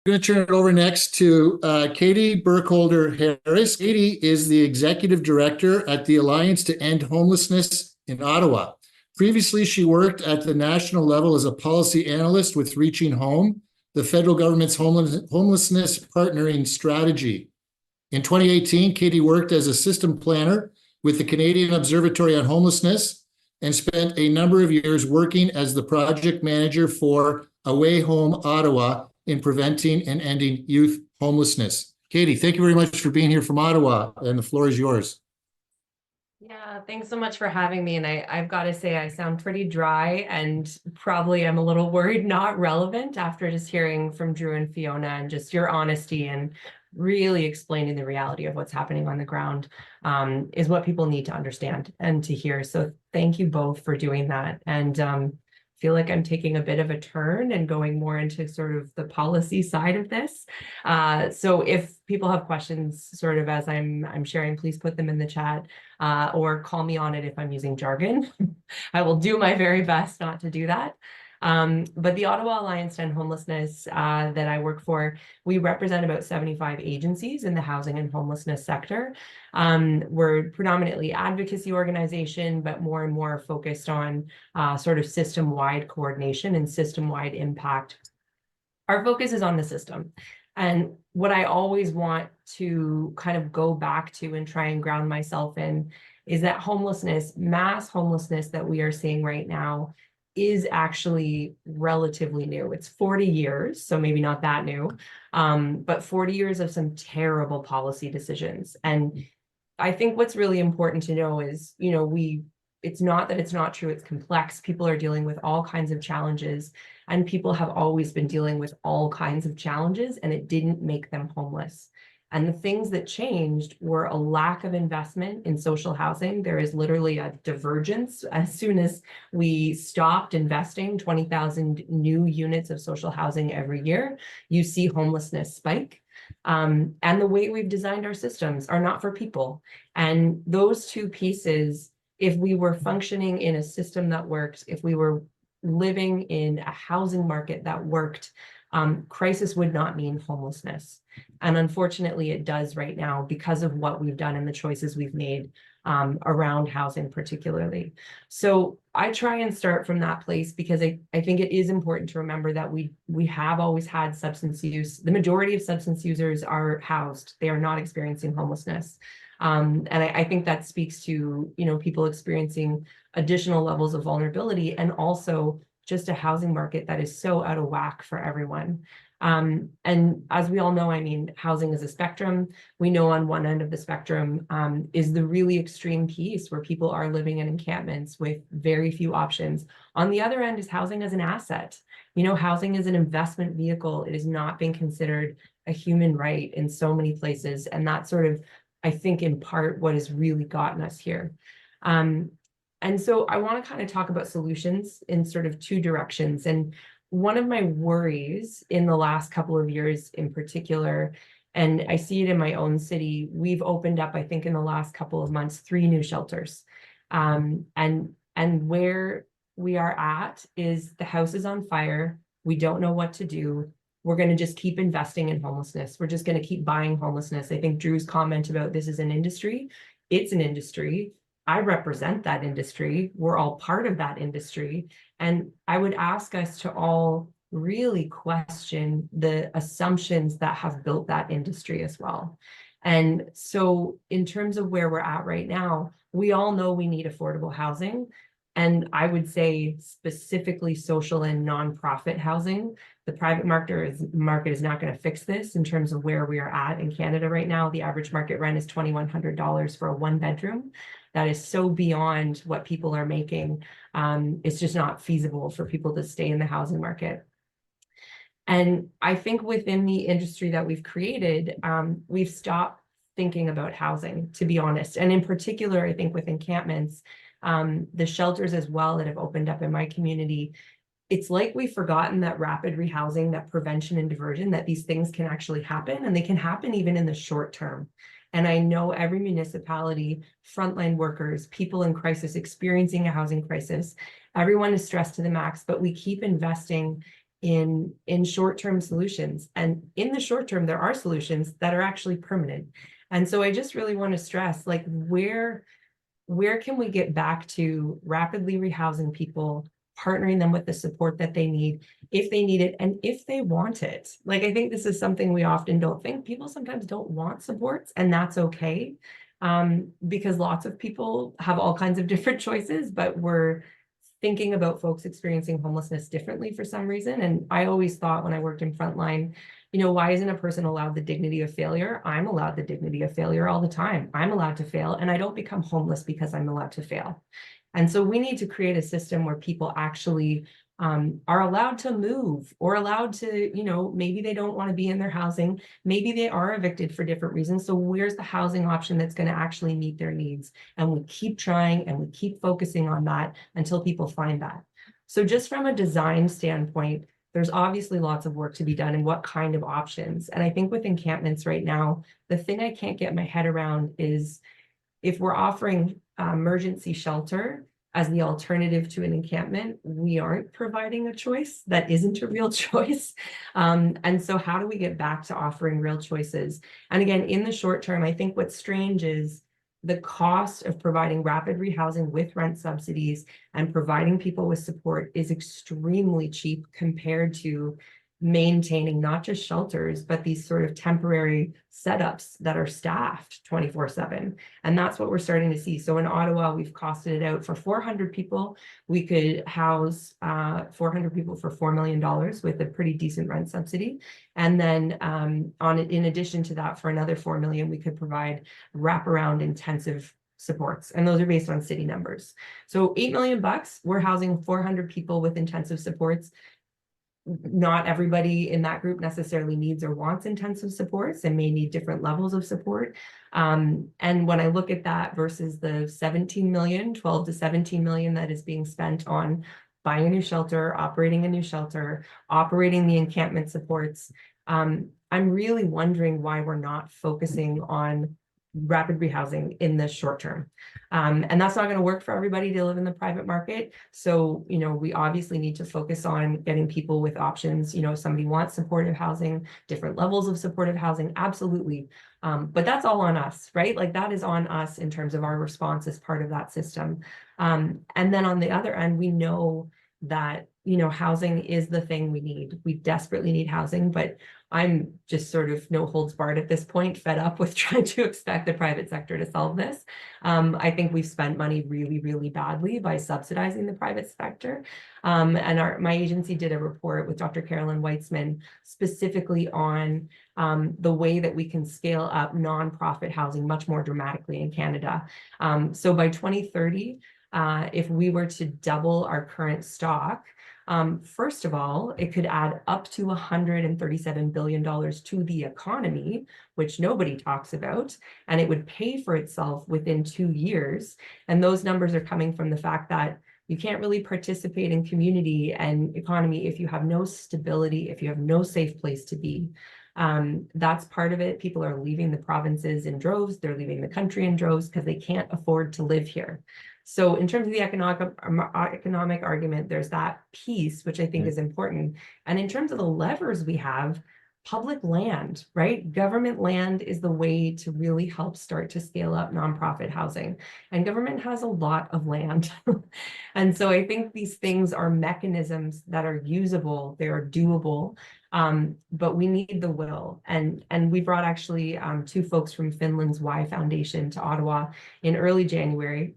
Going to turn it over next to Kaite Burkholder Harris. Kaite is the executive director at the Alliance to End Homelessness in Ottawa. Previously, she worked at the national level as a policy analyst with Reaching Home, the federal government's homelessness partnering strategy. In 2018, Kaite worked as a system planner with the Canadian Observatory on Homelessness and spent a number of years working as the project manager for Away Home Ottawa in preventing and ending youth homelessness. Kaite, thank you very much for being here from Ottawa, and the floor is yours. Yeah, thanks so much for having me. And I've got to say, I sound pretty dry and probably I'm a little worried not relevant after just hearing from Drew and Fiona and just your honesty and really explaining the reality of what's happening on the ground is what people need to understand and to hear. So thank you both for doing that. And feel like I'm taking a bit of a turn and going more into sort of the policy side of this. So if people have questions sort of as I'm sharing, please put them in the chat or call me on it if I'm using jargon. I will do my very best not to do that. But the Ottawa Alliance to End Homelessness that I work for, we represent about 75 agencies in the housing and homelessness sector. We're predominantly advocacy organization, but more and more focused on sort of system-wide coordination and system-wide impact. Our focus is on the system. And what I always want to kind of go back to and try and ground myself in is that homelessness, mass homelessness that we are seeing right now, is actually relatively new. It's 40 years, so maybe not that new, but 40 years of some terrible policy decisions. And I think what's really important to know is, it's not that it's not true, it's complex. People are dealing with all kinds of challenges, and people have always been dealing with all kinds of challenges, and it didn't make them homeless. And the things that changed were a lack of investment in social housing. There is literally a divergence. As soon as we stopped investing 20,000 new units of social housing every year, you see homelessness spike. And the way we've designed our systems are not for people. And those two pieces, if we were functioning in a system that worked, if we were living in a housing market that worked, crisis would not mean homelessness. And unfortunately, it does right now because of what we've done and the choices we've made around housing particularly. So I try and start from that place because I think it is important to remember that we have always had substance use. The majority of substance users are housed. They are not experiencing homelessness. And I think that speaks to, people experiencing additional levels of vulnerability and also just a housing market that is so out of whack for everyone. And as we all know, housing is a spectrum. We know on one end of the spectrum is the really extreme piece where people are living in encampments with very few options. On the other end is housing as an asset. Housing is an investment vehicle. It is not being considered a human right in so many places. And that's sort of, I think, in part what has really gotten us here. And so I want to kind of talk about solutions in sort of two directions. And one of my worries in the last couple of years in particular, and I see it in my own city, we've opened up, I think in the last couple of months, 3 new shelters. And where we are at is the house is on fire. We don't know what to do. We're going to just keep investing in homelessness. We're just going to keep buying homelessness. I think Drew's comment about this is an industry. It's an industry. I represent that industry. We're all part of that industry. And I would ask us to all really question the assumptions that have built that industry as well. And so in terms of where we're at right now, we all know we need affordable housing. And I would say specifically social and nonprofit housing. The private market is not going to fix this in terms of where we are at in Canada right now. The average market rent is $2,100 for a 1-bedroom. That is so beyond what people are making. It's just not feasible for people to stay in the housing market. And I think within the industry that we've created, we've stopped thinking about housing, to be honest. And in particular, I think with encampments, the shelters as well that have opened up in my community, it's like we've forgotten that rapid rehousing, that prevention and diversion, that these things can actually happen, and they can happen even in the short term. And I know every municipality, frontline workers, people in crisis, experiencing a housing crisis, everyone is stressed to the max, but we keep investing in short-term solutions. And in the short term, there are solutions that are actually permanent. And so I just really want to stress, like, where can we get back to rapidly rehousing people, partnering them with the support that they need, if they need it, and if they want it. Like, I think this is something we often don't think. People sometimes don't want supports, and that's okay. Because lots of people have all kinds of different choices, but we're thinking about folks experiencing homelessness differently for some reason. And I always thought when I worked in frontline, why isn't a person allowed the dignity of failure? I'm allowed the dignity of failure all the time. I'm allowed to fail, and I don't become homeless because I'm allowed to fail. And so we need to create a system where people actually are allowed to move, or allowed to, maybe they don't want to be in their housing. Maybe they are evicted for different reasons. So where's the housing option that's going to actually meet their needs? And we keep trying and we keep focusing on that until people find that. So just from a design standpoint, there's obviously lots of work to be done and what kind of options. And I think with encampments right now, the thing I can't get my head around is if we're offering emergency shelter as the alternative to an encampment, we aren't providing a choice that isn't a real choice. And so how do we get back to offering real choices? And again, in the short term, I think what's strange is the cost of providing rapid rehousing with rent subsidies and providing people with support is extremely cheap compared to maintaining not just shelters, but these sort of temporary setups that are staffed 24/7. And that's what we're starting to see. So in Ottawa, we've costed it out for 400 people. We could house 400 people for $4 million with a pretty decent rent subsidy. And then in addition to that, for another 4 million, we could provide wraparound intensive supports. And those are based on city numbers. So $8 million, we're housing 400 people with intensive supports. Not everybody in that group necessarily needs or wants intensive supports and may need different levels of support. And when I look at that versus the 17 million, 12 to 17 million that is being spent on buying a new shelter, operating a new shelter, operating the encampment supports, I'm really wondering why we're not focusing on rapid rehousing in the short term. And that's not going to work for everybody to live in the private market. So, we obviously need to focus on getting people with options. If somebody wants supportive housing, different levels of supportive housing, absolutely. But that's all on us, right? Like, that is on us in terms of our response as part of that system. And then on the other end, we know that, housing is the thing we need. We desperately need housing, but I'm just sort of no holds barred at this point, fed up with trying to expect the private sector to solve this. I think we've spent money really, really badly by subsidizing the private sector. And my agency did a report with Dr. Carolyn Weitzman specifically on the way that we can scale up nonprofit housing much more dramatically in Canada. So by 2030, if we were to double our current stock, first of all, it could add up to $137 billion to the economy, which nobody talks about, and it would pay for itself within 2 years. And those numbers are coming from the fact that you can't really participate in community and economy if you have no stability, if you have no safe place to be. That's part of it. People are leaving the provinces in droves. They're leaving the country in droves because they can't afford to live here. So in terms of the economic argument, there's that piece, which I think is important. And in terms of the levers we have, public land, right? Government land is the way to really help start to scale up nonprofit housing. And government has a lot of land. And so I think these things are mechanisms that are usable, they are doable, but we need the will. And we brought actually 2 folks from Finland's Y Foundation to Ottawa in early January.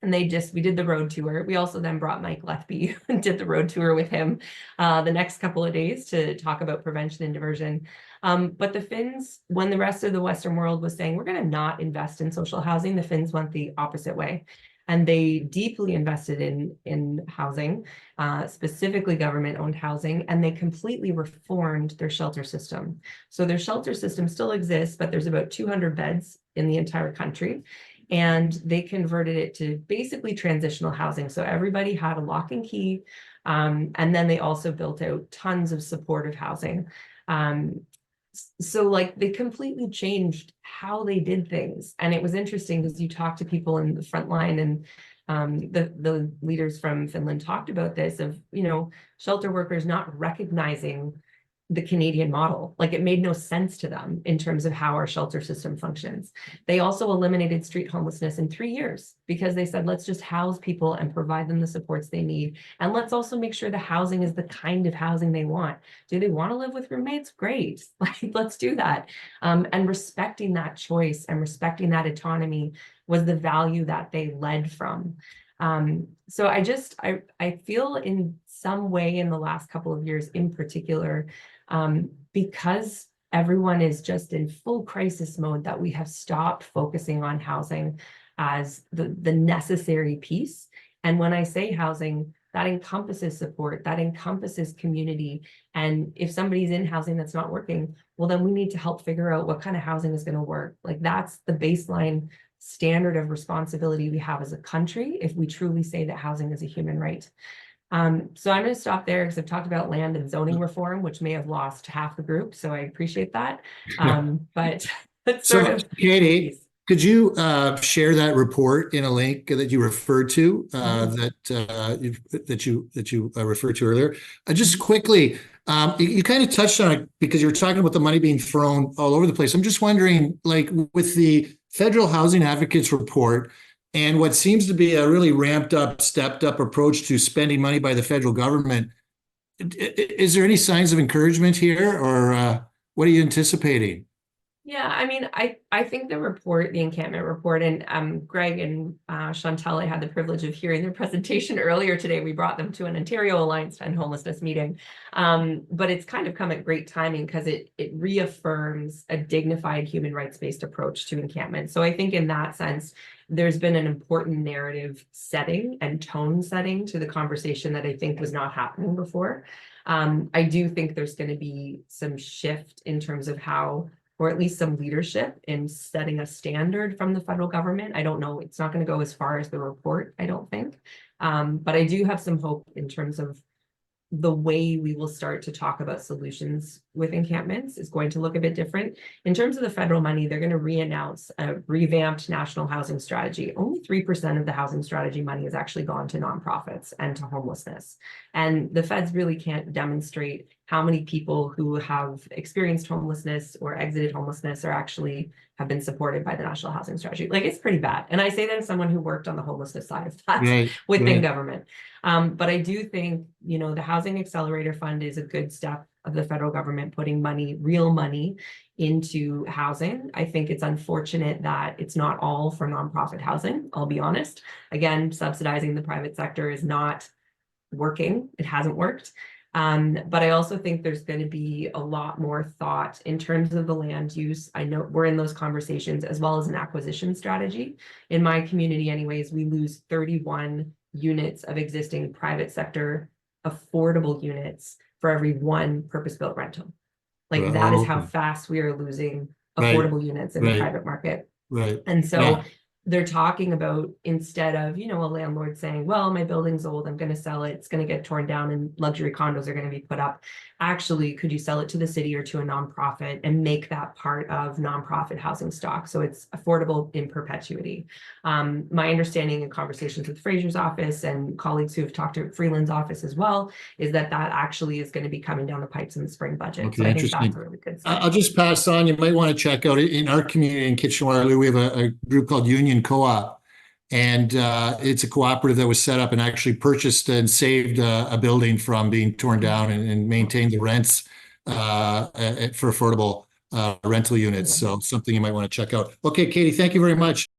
And we did the road tour. We also then brought Mike Lethby and did the road tour with him the next couple of days to talk about prevention and diversion. But the Finns, when the rest of the Western world was saying, we're going to not invest in social housing, the Finns went the opposite way. And they deeply invested in housing, specifically government-owned housing, and they completely reformed their shelter system. So their shelter system still exists, but there's about 200 beds in the entire country. And they converted it to basically transitional housing. So everybody had a lock and key. And then they also built out tons of supportive housing. So like they completely changed how they did things. And it was interesting because you talk to people in the front line and The leaders from Finland talked about this of, shelter workers not recognizing the Canadian model. Like, it made no sense to them in terms of how our shelter system functions. They also eliminated street homelessness in 3 years because they said, let's just house people and provide them the supports they need. And let's also make sure the housing is the kind of housing they want. Do they want to live with roommates? Great. Like, let's do that. And respecting that choice and respecting that autonomy was the value that they led from. So I feel in some way in the last couple of years in particular, because everyone is just in full crisis mode, that we have stopped focusing on housing as the necessary piece. And when I say housing, that encompasses support, that encompasses community. And if somebody's in housing that's not working, well, then we need to help figure out what kind of housing is going to work. Like, that's the baseline standard of responsibility we have as a country if we truly say that housing is a human right. So I'm going to stop there because I've talked about land and zoning reform, which may have lost half the group. So I appreciate that. But that's sort of Katie, could you share that report in a link that you referred to that you referred to earlier? Just quickly, you kind of touched on it because you were talking about the money being thrown all over the place. I'm just wondering, like, with the Federal Housing Advocates report and what seems to be a really ramped up, stepped up approach to spending money by the federal government, is there any signs of encouragement here, or what are you anticipating? Yeah, I mean, I think the report, the encampment report, and Greg and Chantal, I had the privilege of hearing their presentation earlier today. We brought them to an Ontario Alliance to End Homelessness meeting. But it's kind of come at great timing because it reaffirms a dignified human rights-based approach to encampment. So I think in that sense, there's been an important narrative setting and tone setting to the conversation that I think was not happening before. I do think there's going to be some shift in terms of how, or at least some leadership in setting a standard from the federal government. I don't know, it's not going to go as far as the report, I don't think. But I do have some hope in terms of the way we will start to talk about solutions with encampments is going to look a bit different. In terms of the federal money, they're going to re-announce a revamped national housing strategy. Only 3% of the housing strategy money has actually gone to nonprofits and to homelessness. And the feds really can't demonstrate how many people who have experienced homelessness or exited homelessness are actually have been supported by the national housing strategy. Like, it's pretty bad. And I say that as someone who worked on the homelessness side of that within government. But I do think, the Housing Accelerator Fund is a good step of the federal government putting money, real money, into housing. I think it's unfortunate that it's not all for nonprofit housing, I'll be honest. Again, subsidizing the private sector is not working. It hasn't worked. But I also think there's going to be a lot more thought in terms of the land use. I know we're in those conversations, as well as an acquisition strategy. In my community anyways, we lose 31 units of existing private sector affordable units for every one purpose-built rental. Like, that is how fast we are losing affordable units in the private market. And so they're talking about, instead of, a landlord saying, well, my building's old, I'm going to sell it, it's going to get torn down and luxury condos are going to be put up. Actually, could you sell it to the city or to a nonprofit and make that part of nonprofit housing stock so it's affordable in perpetuity? My understanding in conversations with Fraser's office and colleagues who have talked to Freeland's office as well is that actually is going to be coming down the pipes in the spring budget. Okay, so I think that's a really good sign. I'll just pass on. You might want to check out in our community in Kitchener-Waterloo. We have a group called Union Co-op, and it's a cooperative that was set up and actually purchased and saved a building from being torn down and maintained the rents for affordable rental units. So something you might want to check out. Okay, Katie, thank you very much.